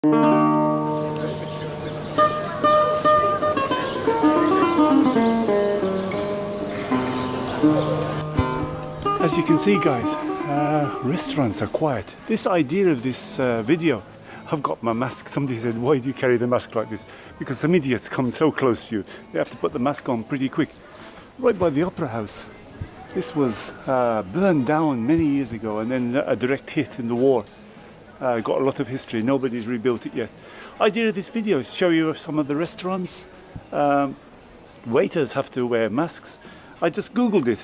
As you can see, guys, restaurants are quiet. This idea of this video, I've got my mask. Somebody said, why do you carry the mask like this? Because some idiots come so close to you, they have to put the mask on pretty quick. Right by the Opera House. This was burned down many years ago, and then a direct hit in the war. Got a lot of history. Nobody's rebuilt it yet. Idea of this video is to show you some of the restaurants. Waiters have to wear masks. I just googled it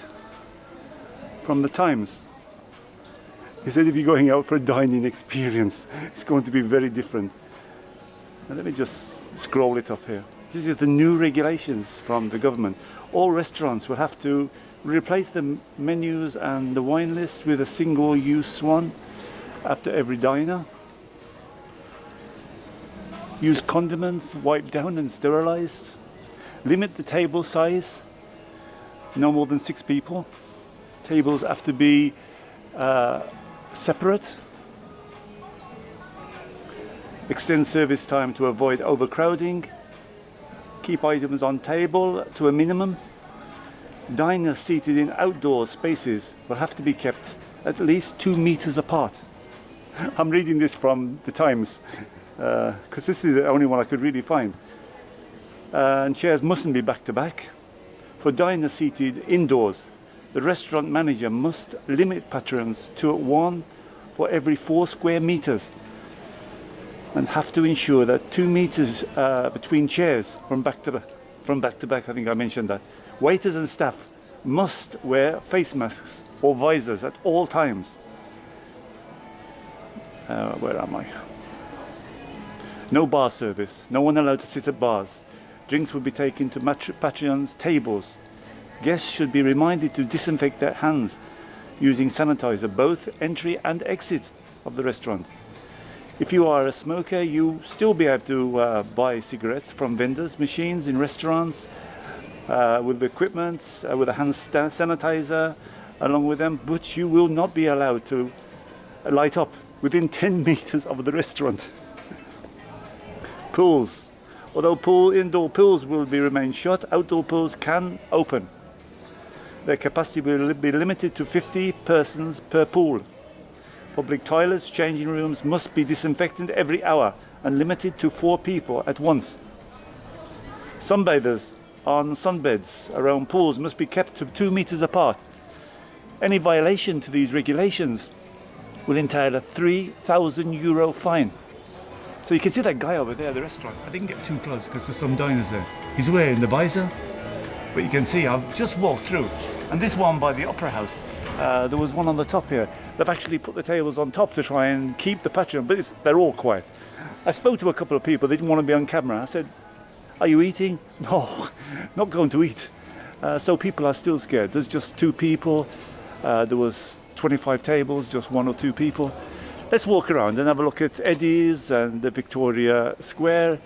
from the Times. He said if you're going out for a dining experience, it's going to be very different. And let me just scroll it up here. These are the new regulations from the government. All restaurants will have to replace the menus and the wine lists with a single-use one after every diner. Use condiments wiped down and sterilized. Limit the table size, no more than 6 people. Tables have to be separate. Extend service time to avoid overcrowding. Keep items on table to a minimum. Diners seated in outdoor spaces will have to be kept at least 2 meters apart. I'm reading this from the Times because this is the only one I could really find. And chairs mustn't be back to back. For diners seated indoors, the restaurant manager must limit patrons to 1 for every 4 square meters and have to ensure that 2 meters between chairs from back to back. I think I mentioned that. Waiters and staff must wear face masks or visors at all times. Where am I? No bar service. No one allowed to sit at bars. Drinks will be taken to patrons' tables. Guests should be reminded to disinfect their hands using sanitizer both entry and exit of the restaurant. If you are a smoker, you still be able to buy cigarettes from vendors, machines in restaurants, with the equipment, with a hand sanitizer along with them, but you will not be allowed to light up within 10 meters of the restaurant. Pools. Although indoor pools will remain shut, outdoor pools can open. Their capacity will be limited to 50 persons per pool. Public toilets, changing rooms must be disinfected every hour and limited to 4 people at once. Sunbathers on sunbeds around pools must be kept to 2 meters apart. Any violation to these regulations will entail a €3,000 fine. So you can see that guy over there at the restaurant. I didn't get too close because there's some diners there. He's wearing the visor, but you can see I've just walked through. And this one by the Opera House, there was one on the top here. They've actually put the tables on top to try and keep the patron, but they're all quiet. I spoke to a couple of people, they didn't want to be on camera. I said, are you eating? No, not going to eat. So people are still scared. There's just 2 people. There was 25 tables, just 1 or 2 people. Let's walk around and have a look at Eddie's and the Victoria Square.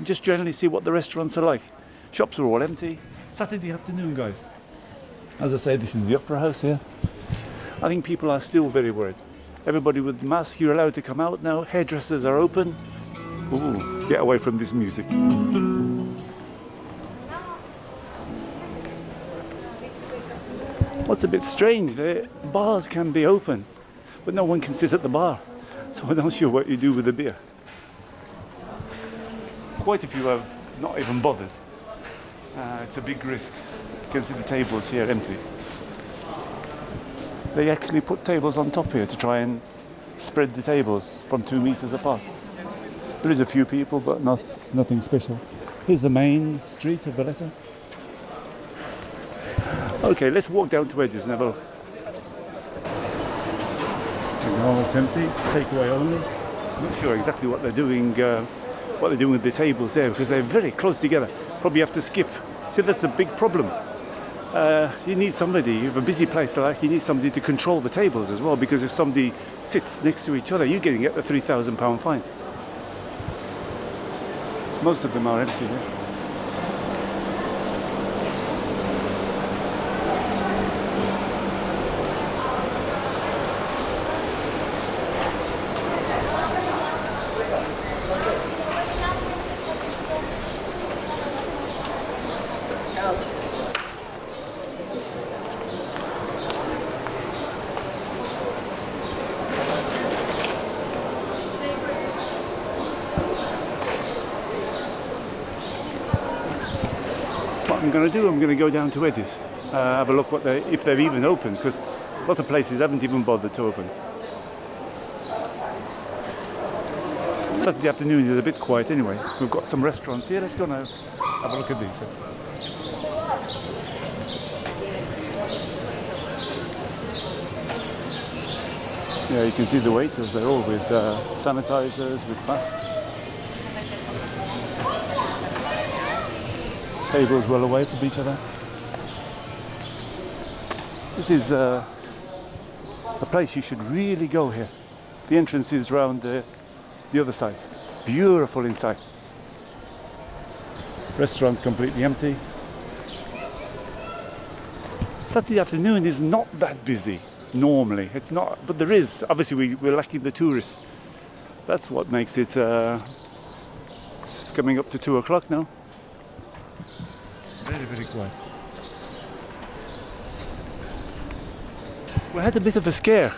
Just generally see what the restaurants are like. Shops are all empty. Saturday afternoon, guys. As I say, this is the Opera House here. I think people are still very worried. Everybody with masks, you're allowed to come out now. Hairdressers are open. Ooh, get away from this music. What's a bit strange, bars can be open, but no one can sit at the bar. So I'm not sure what you do with the beer. Quite a few have not even bothered. It's a big risk. You can see the tables here empty. They actually put tables on top here to try and spread the tables from 2 meters apart. There is a few people, but nothing special. Here's the main street of Valletta. Okay, let's walk down to Eddie's and have a look. No, it's empty. Takeaway only. I'm not sure exactly what they're doing. With the tables there, because they're very close together. Probably have to skip. See, that's the big problem. You need somebody. You have a busy place like you need somebody to control the tables as well, because if somebody sits next to each other, you're going to get the £3,000 fine. Most of them are empty here. I'm going to do, I'm going to go down to Eddie's, have a look if they've even opened, because a lot of places haven't even bothered to open. Saturday afternoon is a bit quiet anyway. We've got some restaurants here. Let's go now have a look at these. Yeah, you can see the waiters, they're all with sanitizers, with masks. Tables well away from each other. This is a place you should really go here. The entrance is round the other side. Beautiful inside. Restaurant's completely empty. Saturday afternoon is not that busy. Normally it's not, but there is, obviously we're lacking the tourists. That's what makes it it's coming up to 2 o'clock now. Very quiet. We had a bit of a scare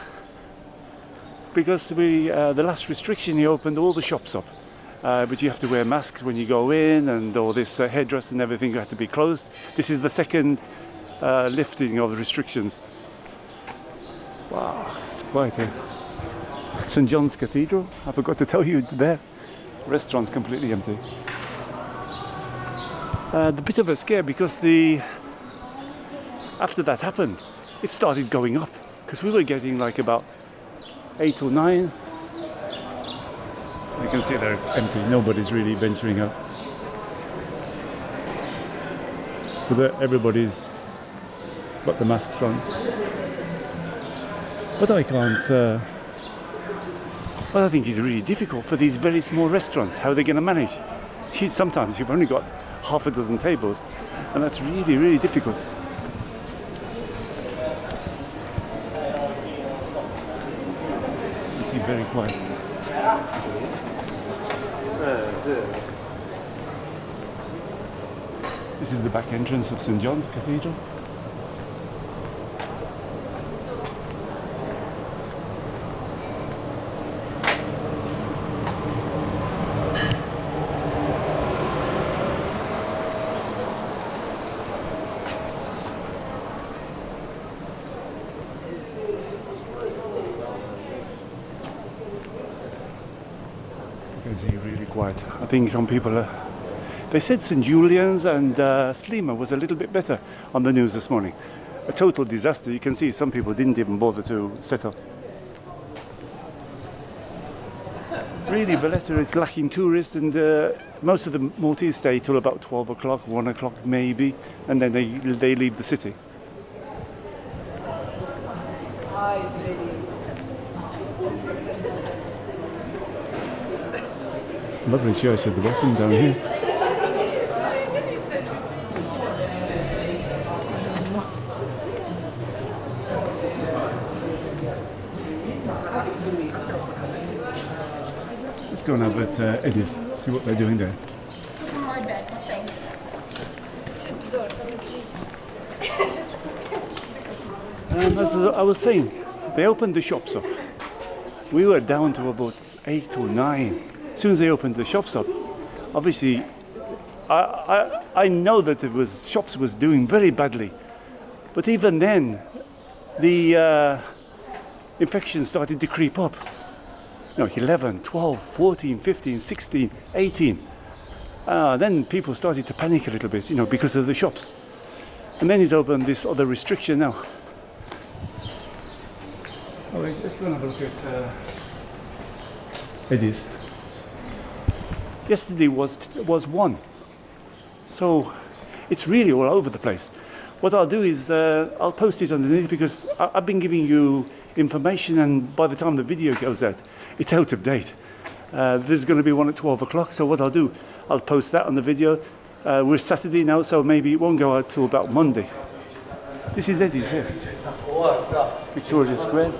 because the last restriction, he opened all the shops up, but you have to wear masks when you go in, and all this hairdressers and everything had to be closed. This is the second lifting of the restrictions. Wow, it's quiet here. St. John's Cathedral, I forgot to tell you there. Restaurant's completely empty. The bit of a scare because after that happened, it started going up because we were getting like about 8 or 9. You can see they're empty. Nobody's really venturing out. But everybody's got the masks on. But I can't. Well, I think it's really difficult for these very small restaurants. How are they going to manage? Sometimes you've only got half a dozen tables, and that's really difficult. You see, very quiet. This is the back entrance of St. John's Cathedral. It's really quiet. I think some people they said St. Julian's and Slima was a little bit better on the news this morning. A total disaster. You can see some people didn't even bother to set up. Really, Valletta is lacking tourists, and most of the Maltese stay till about 12 o'clock, 1 o'clock maybe, and then they leave the city. Lovely church at the bottom down here. Let's go now at Eddie's, see what they're doing there. My bad, thanks. As I was saying, they opened the shops up. We were down to about 8 or 9. As soon as they opened the shops up, obviously, I know that shops was doing very badly, but even then, the infections started to creep up. 11, 12, 14, 15, 16, 18. Then people started to panic a little bit, because of the shops. And then he's opened this other restriction now. Oh, wait, let's go and have a look at Eddie's. Yesterday was 1, so it's really all over the place. What I'll do is I'll post it underneath because I've been giving you information, and by the time the video goes out, it's out of date. There's going to be one at 12 o'clock, so what I'll do, I'll post that on the video. We're Saturday now, so maybe it won't go out till about Monday. This is Eddie's here, Victoria Square.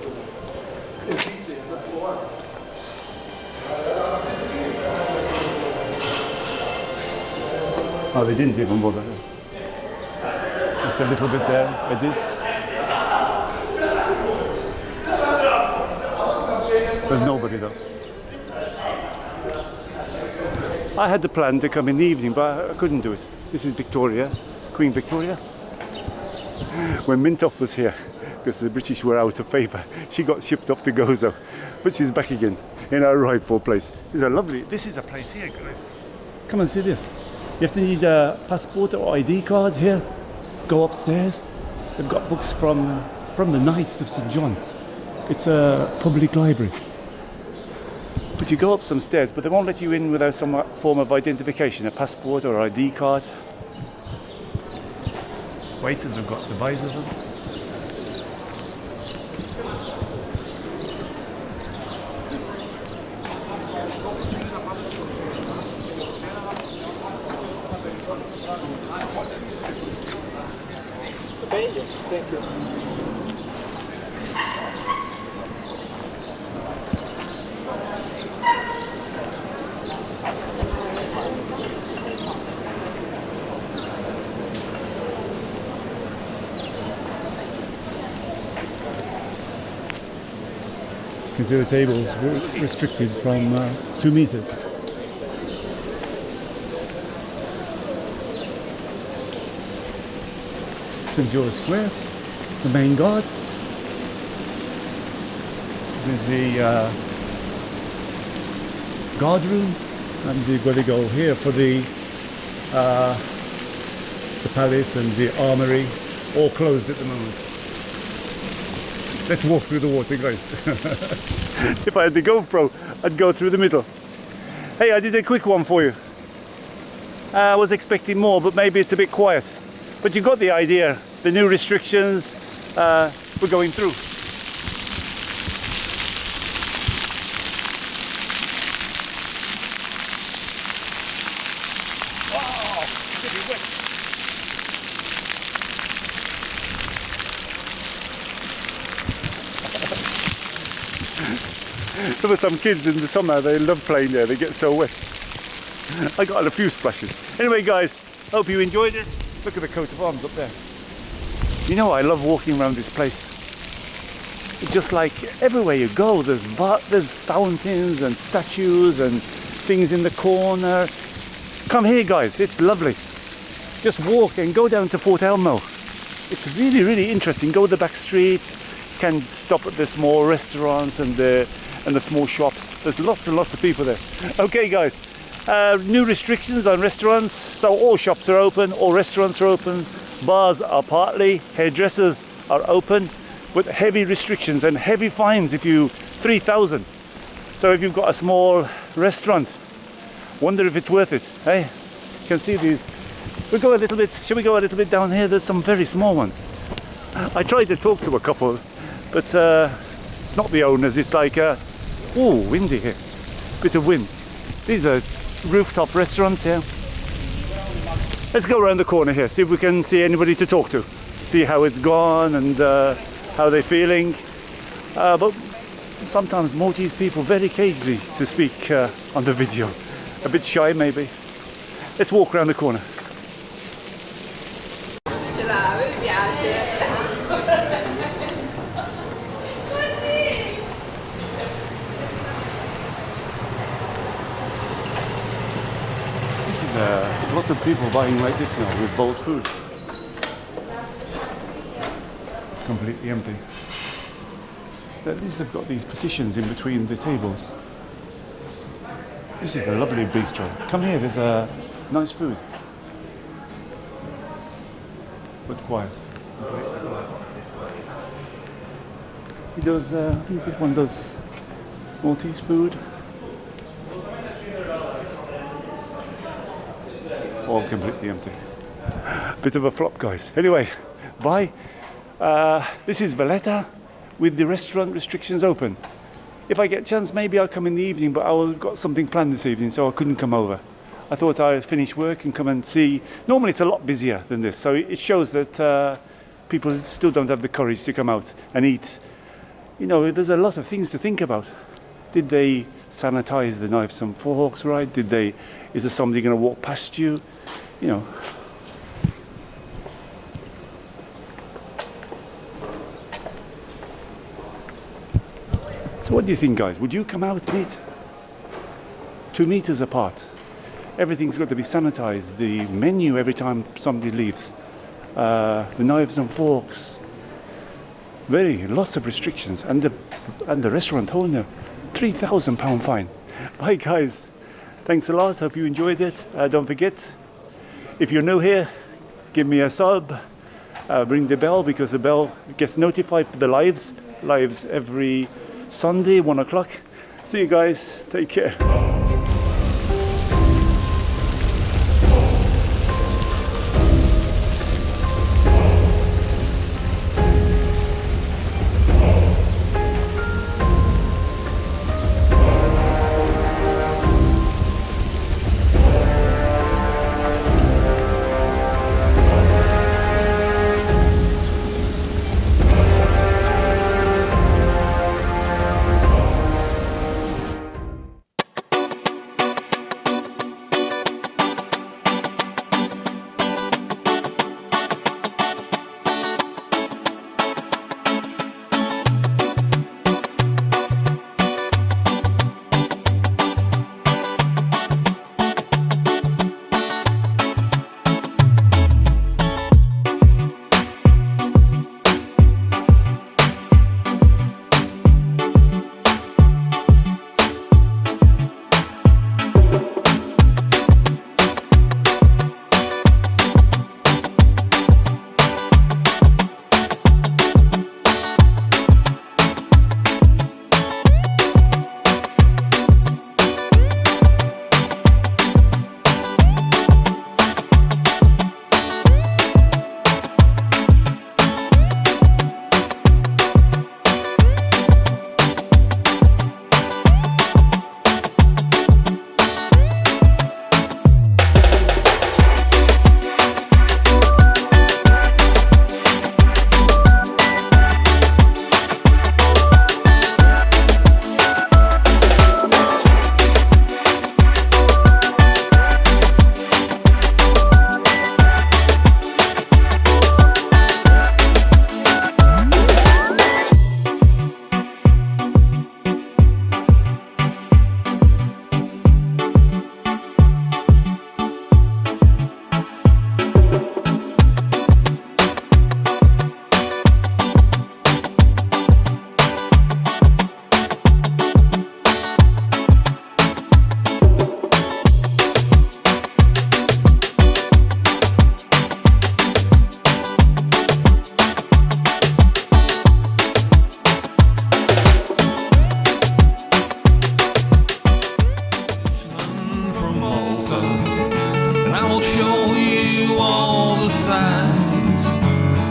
Oh, they didn't even bother. Just a little bit there, it is. There's nobody though. I had the plan to come in the evening, but I couldn't do it. This is Victoria, Queen Victoria. When Mintoff was here, because the British were out of favour, she got shipped off to Gozo, but she's back again in her rightful place. This is a place here, guys. Come and see this. You have to need a passport or ID card here. Go upstairs. They've got books from the Knights of St. John. It's a public library. But you go up some stairs, but they won't let you in without some form of identification, a passport or ID card. Waiters have got the visors on. Thank you. Consider tables restricted from 2 meters. St. George Square, the main guard. This is the guard room, and you've got to go here for the palace and the armory, all closed at the moment. Let's walk through the water, guys. If I had the GoPro, I'd go through the middle. Hey, I did a quick one for you. I was expecting more, but maybe it's a bit quiet. But you got the idea. The new restrictions we're going through. Wow, pretty wet. There were some kids in the summer, they love playing there, they get so wet. I got a few splashes. Anyway guys, hope you enjoyed it. Look at the coat of arms up there. You know, I love walking around this place. It's just like everywhere you go, there's fountains and statues and things in the corner. Come here guys, it's lovely. Just walk and go down to Fort Elmo. It's really, really interesting. Go the back streets, can stop at the small restaurants and the small shops. There's lots and lots of people there. Okay guys, new restrictions on restaurants. So all shops are open, all restaurants are open, bars are partly, hairdressers are open, with heavy restrictions and heavy fines if you 3,000. So if you've got a small restaurant, wonder if it's worth it. Hey, you can see these. We'll go a little bit, shall we go a little bit down here? There's some very small ones. I tried to talk to a couple, but it's not the owners. It's like, oh, windy here, bit of wind. These are rooftop restaurants here. Let's go around the corner here, see if we can see anybody to talk to, see how it's gone and how they're feeling. But sometimes Maltese people very cagey to speak on the video, a bit shy maybe. Let's walk around the corner. This is a lot of people buying like this now with bold food. Completely empty. At least they've got these partitions in between the tables. This is a lovely bistro. Come here, there's nice food. But quiet. Completely quiet. He does, I think this one does Maltese food. All completely empty. Bit of a flop, guys. Anyway, bye. This is Valletta with the restaurant restrictions open. If I get a chance, maybe I'll come in the evening, but I've got something planned this evening, so I couldn't come over. I thought I'd finish work and come and see. Normally it's a lot busier than this, so it shows that people still don't have the courage to come out and eat. You know, there's a lot of things to think about. Did they sanitize the knives and forks right? Is there somebody going to walk past you? You know. So what do you think, guys? Would you come out and eat? 2 meters apart. Everything's got to be sanitized. The menu every time somebody leaves. the knives and forks. Lots of restrictions, and the restaurant owner, £3,000 fine. Right, guys, thanks a lot. Hope you enjoyed it. Don't forget, if you're new here, give me a sub. Ring the bell, because the bell gets notified for the lives every Sunday, 1 o'clock. See you guys. Take care.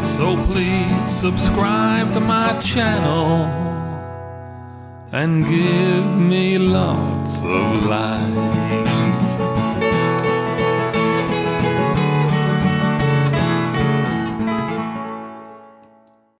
So please subscribe to my channel and give me lots of likes.